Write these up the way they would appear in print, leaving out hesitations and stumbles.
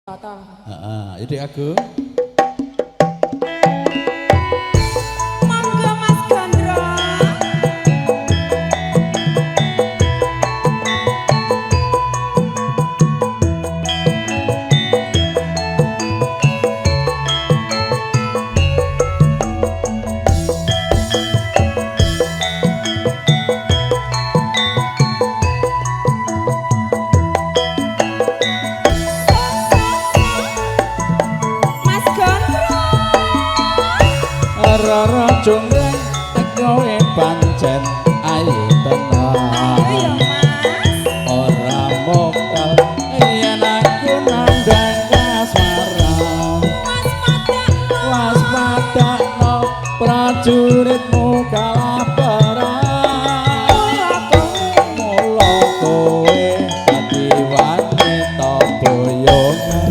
Heeh, Ide aku. Monggo Mas Gondro. Rara jonggrang kowe pancen ayu tenan. Ora mokal yen aku nandhang kasmaran. Waspadakno prajuritmu kalaparan. Mula kowe dadi wanita boyongan.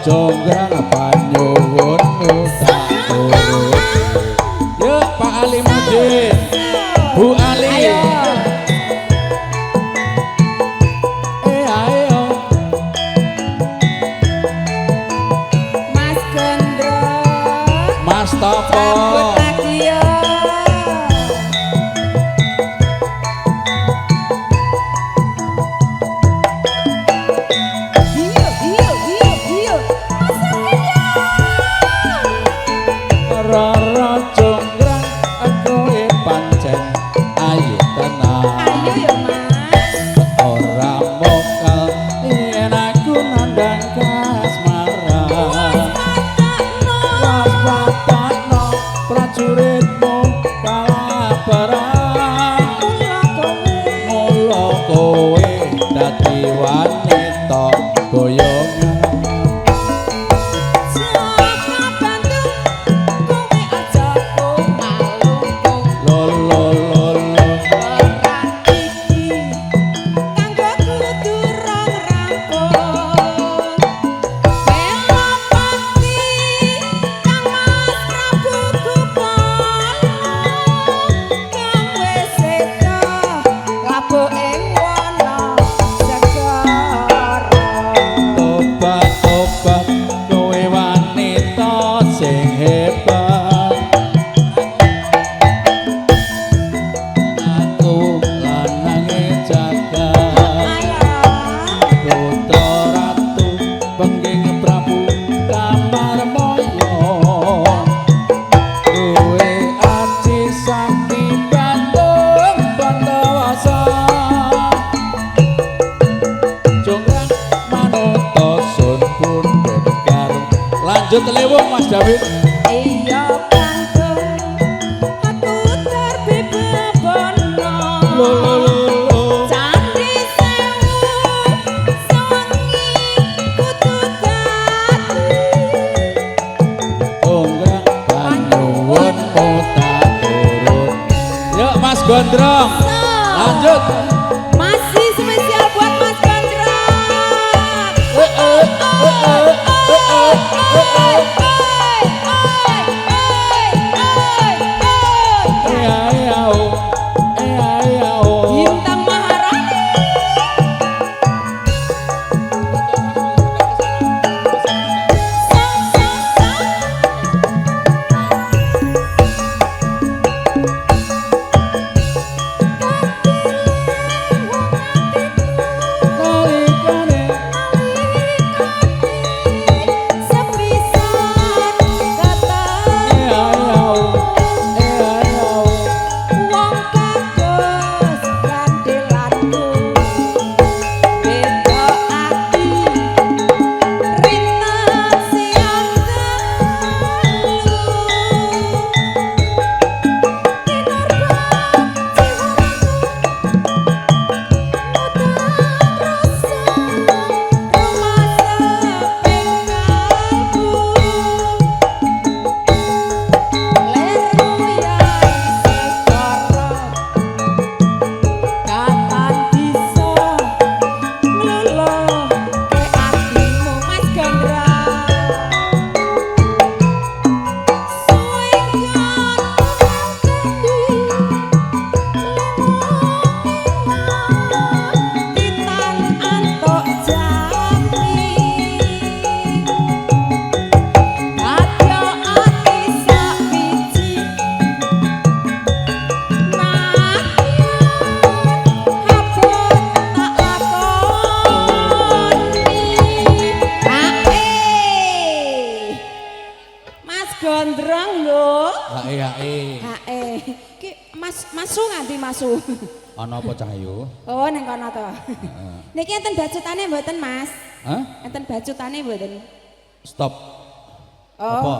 Jonggrang panyuwunmu tak turut. Yuk Pak Ali Mudin, Bu Ali. Ayo. Ayo. Mas Gondro. Mas Topo. Rara jonggrang kowe pancen ayu tenan. Ayo ya Mas. Ora mokal yen aku nandhang kasmaran. Waspadakno prajuritmu kalaparan. Mula kowe dadi wanita boyongan. Lanjut lewung Mas David. Iya kantung aku terbebebono. Candi sewu sewengi kudu dadi. Jonggrang panyuwunmu tak turut. Yuk Mas Gondrong. Lanjut. Masih spesial buat Mas Gondrong. nganti Masu. Ana apa Cahyo? Oh, nang kono to. Niki enten bacutane mboten, Mas? Hah? Enten bacutane mboten? Stop. Oh. Apa?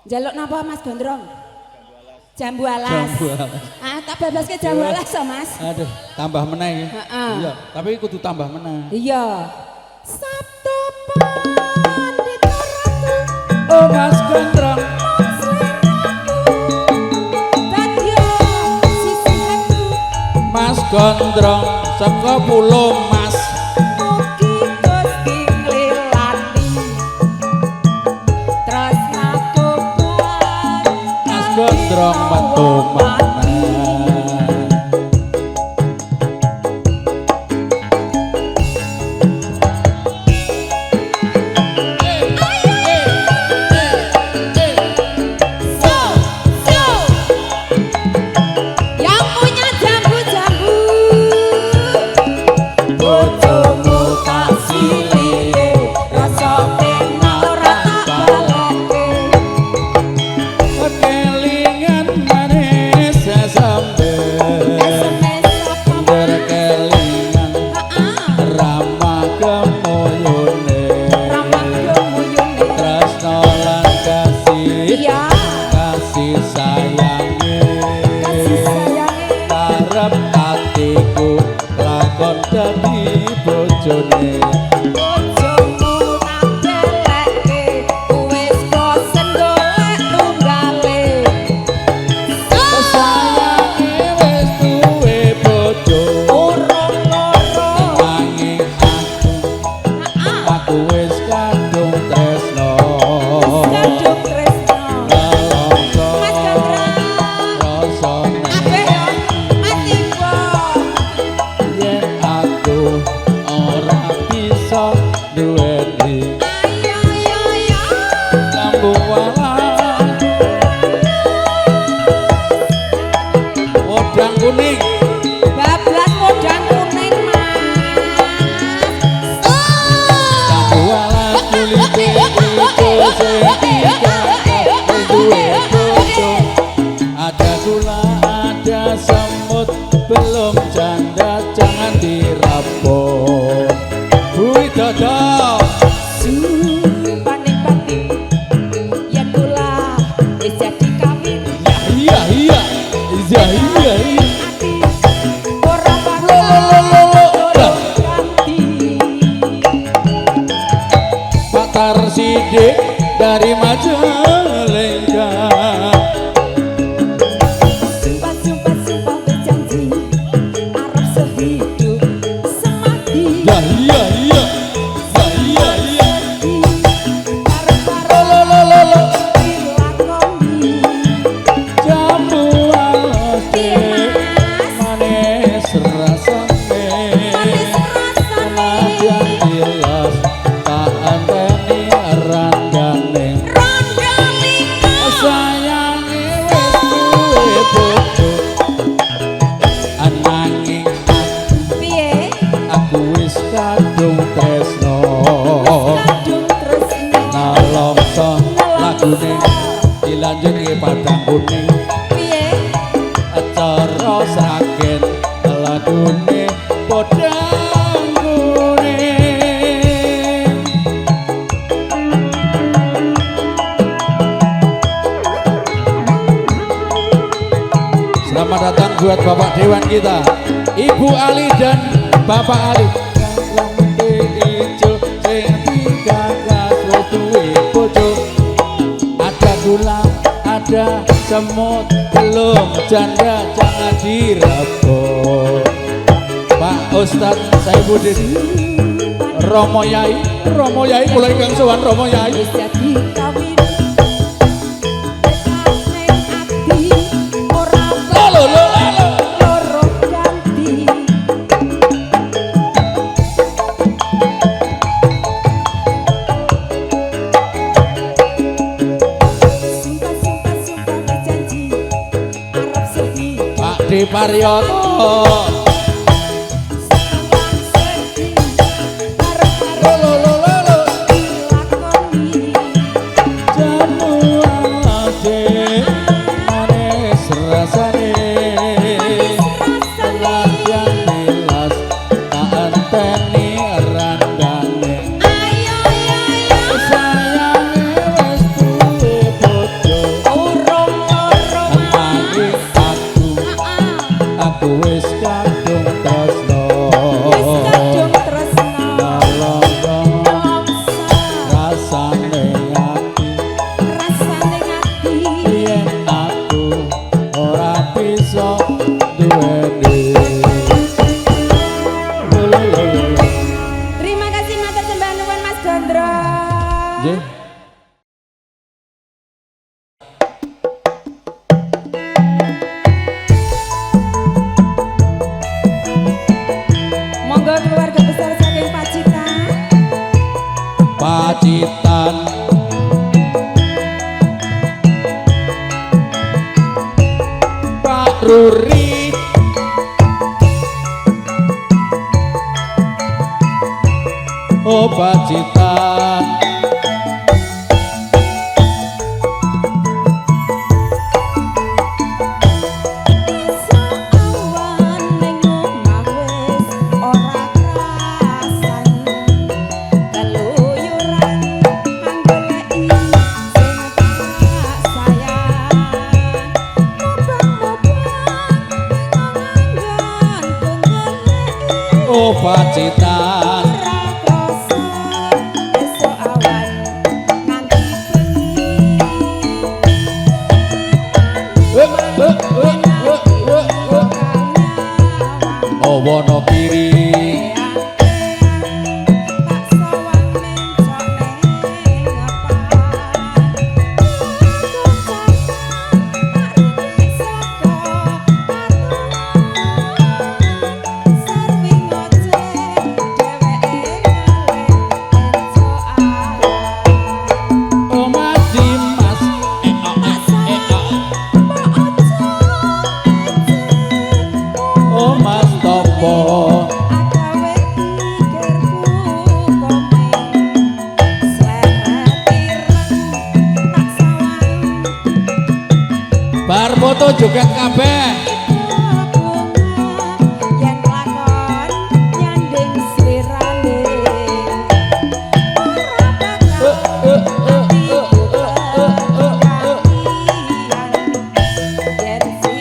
Jaluk napa Mas Gondrong? Jambu alas. Jambu alas. Ah, tak babaske jambu alas so, Mas. Aduh, tambah meneh ya. Heeh. Iya, tapi kudu tambah meneh. Iya. Sabtu pandita ratu. Oh Mas Gondrong, Mas Gondrong saka pulau Mas. Mugi Gusti nglilani tresnaku Mas Gondrong metu maneh. Yang punya jambu-jambu bojomu tak silih rasa penal ora tak baleke Kelingan manis sesambel SMS apa berkelingan rama kemoyone ramah gemuyune tresno lan kasih iya kasih sayange kasih sayange karep atiku lakon dadi bojone bojomu tak deleke wis bosen golek tunggale sayange wis duwe bojo urung loro nanging aku wis kadung tresno kadung tresno nelongso Mas Gondrong rasane ape yo matiku yen aku ora bisa duweni ayo yo yo sambung walang wedang kuning bablas modang kuning Mas sambung walang kulite ijo sing duwe bojo ada gula ada semut belum janda jangan dirapot bui dodol paning-paning yen kula wis jadi kawin iya iya iya iya iya ati ora Lo, bakal ganti Pak Tarsidik dari Majalengka sumpah berjanji arep sehidup semati ya iya iya ya iya iya karo-karo dilakoni jambu alas dek manis rasane manis rasane Najan jelas tak anteni randane randalika sayange wis duwe bojo ananging piye aku wis kadung tresno kadung tresno nalongso lagune dilanjutke padang kuning piye acara sragen lagune padang kuning selamat datang buat Bapak Dewan kita Ibu Ali dan Bapak Ali ijo sing digagas wis duwe bojo ada gula ada semut belum janda jangan dirabot Pak Ustadz Saifuddin Romo Yai mulai kang sowan Romo Yai wis jadi kawin tekane ati ora lolo loro ganti sumpah berjanji arep sehidup Pak De Paryoto sedih karo-karo dilakoni jamu alas dek manis rasane oh Pacitan. Oh Pacitan oh Wonogiri bar foto joget kabeh yen lakon nyanding slirane yen si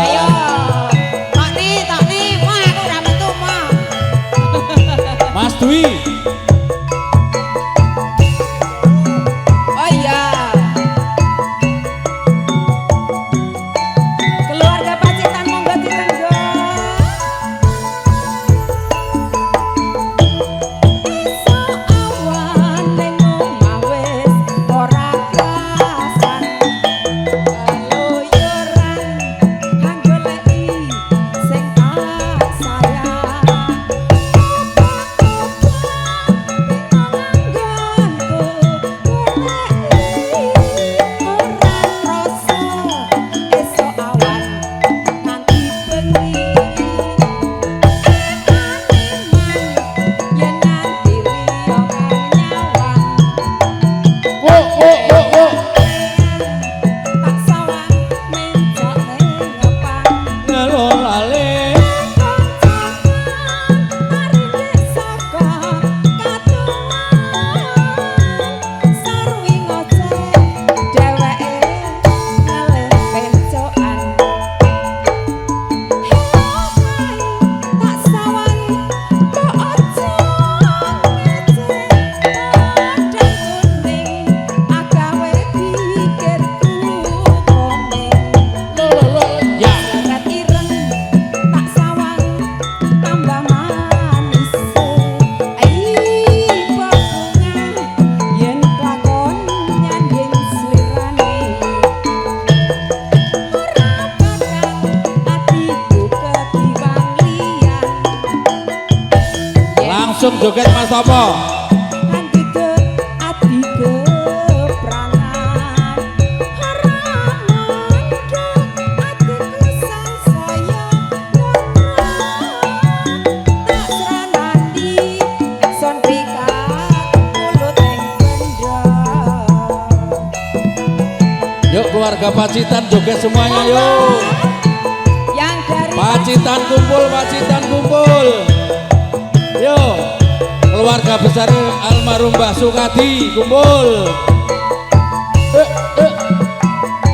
ayo tok nih wah aku ora metu mah Mas Dwi oh iya keluarga Pacitan monggo ditenggo iso awan ning omah wis ora krasan langsung joget Mas Topo yuk keluarga Pacitan joget semuanya yuk yang dari Pacitan kumpul yuk keluarga besar almarhum Mbah Sukadi kumpul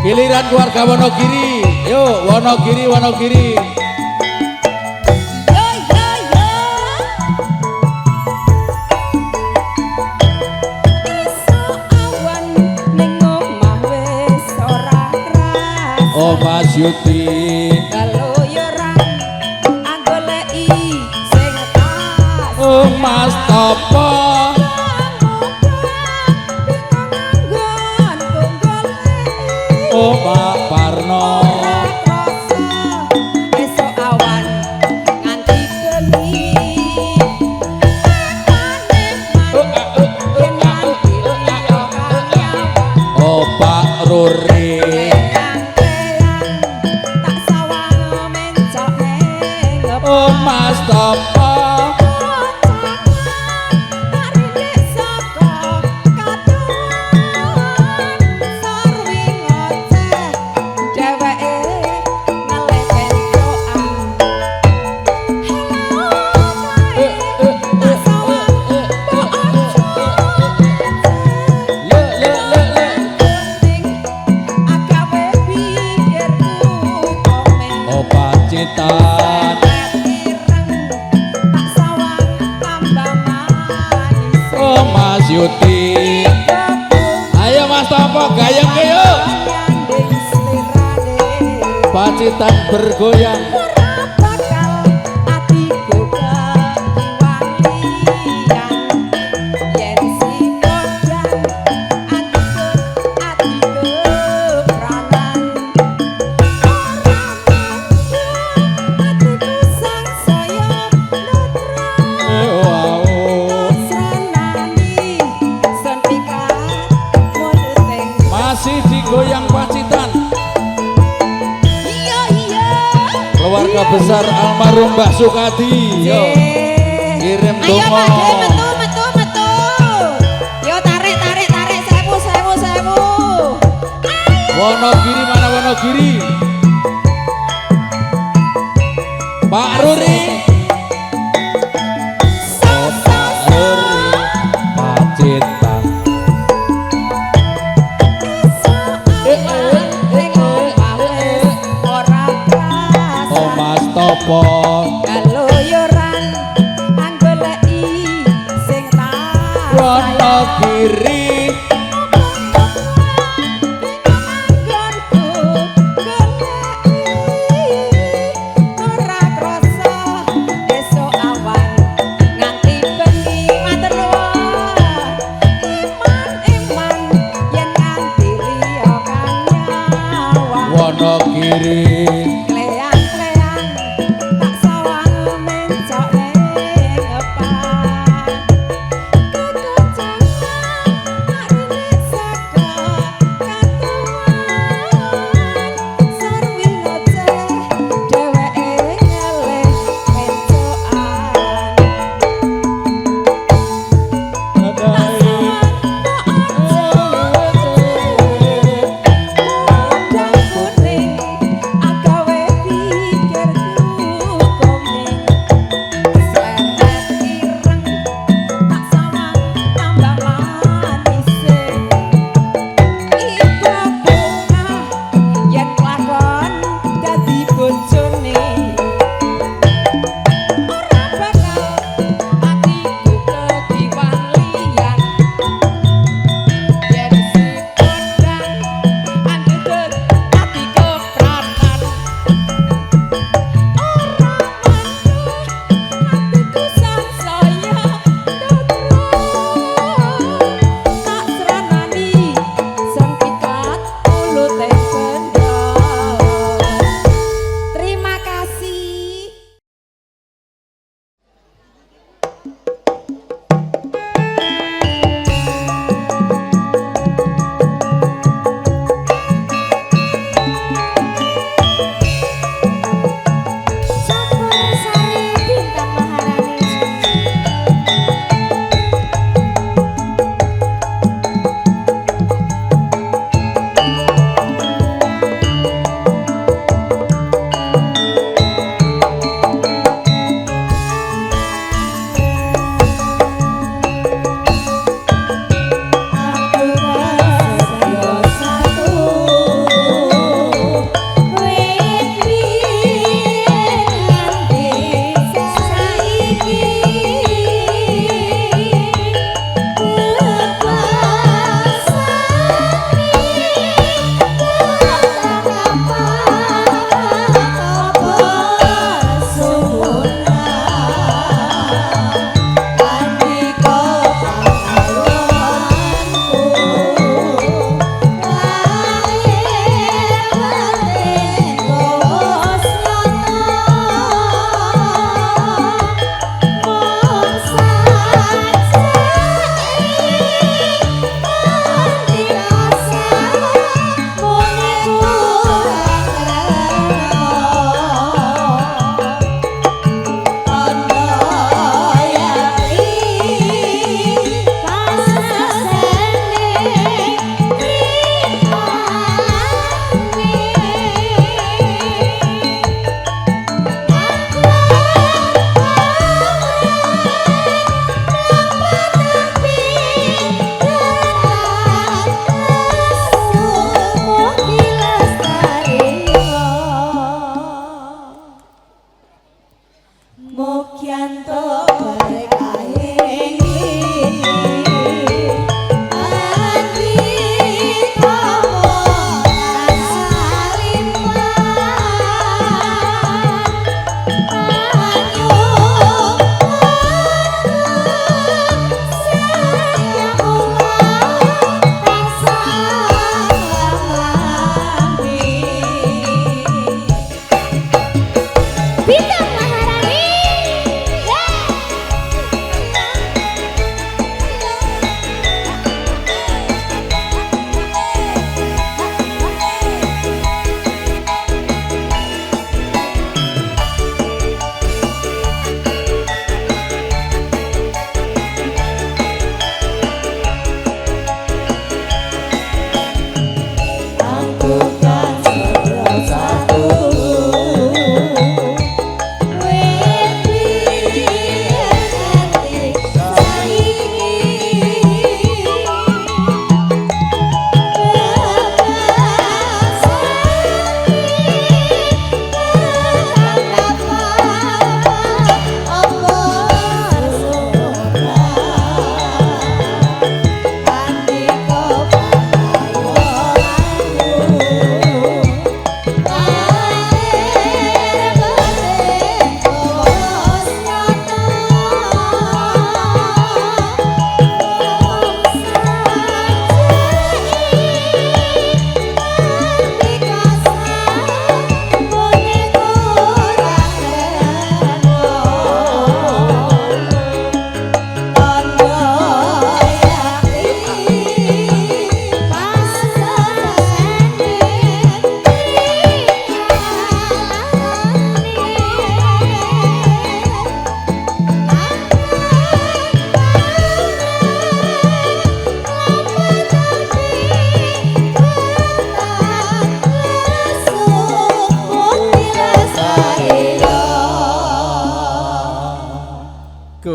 giliran keluarga Wonogiri yuk Wonogiri oh Mas Yuti oh Mas Topo Mas Yuti. Ayo Mas Topo gayeng ke yuk. Pacitan bergoyang. Masih digoyang Pacitan. Keluarga besar almarhum Mbah Sukadi. Yo. Kirim Ayo dongo. Pak De, metu. Yo tarik sewu. Wonogiri mana Wonogiri? Pak Ruri. Pacitan. Oh Mas Topo. Wonogiri. Wonogiri.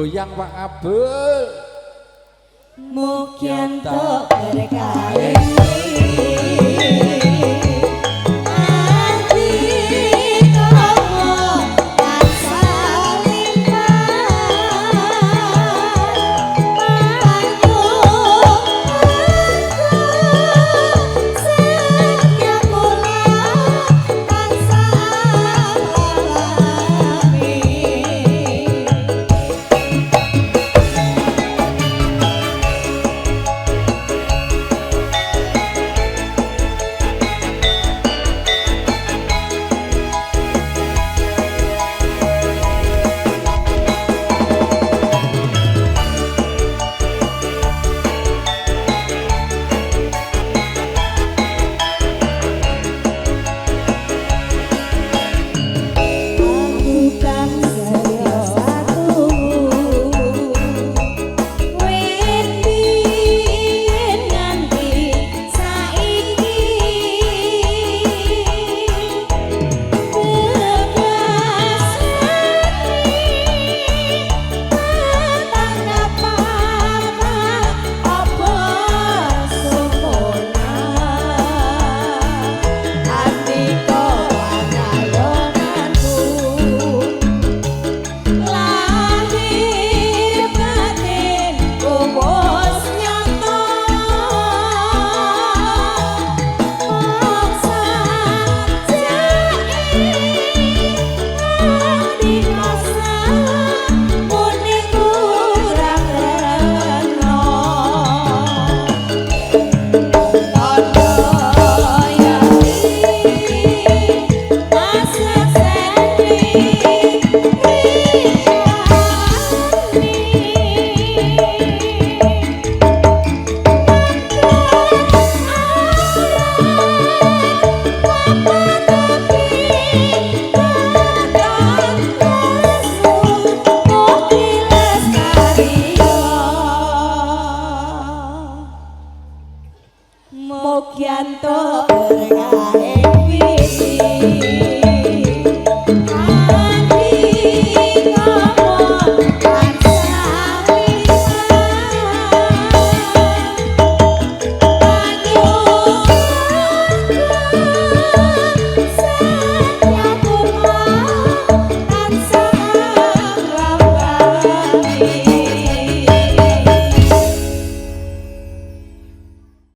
goyang Pak Abdul. Mugi entuk berkah.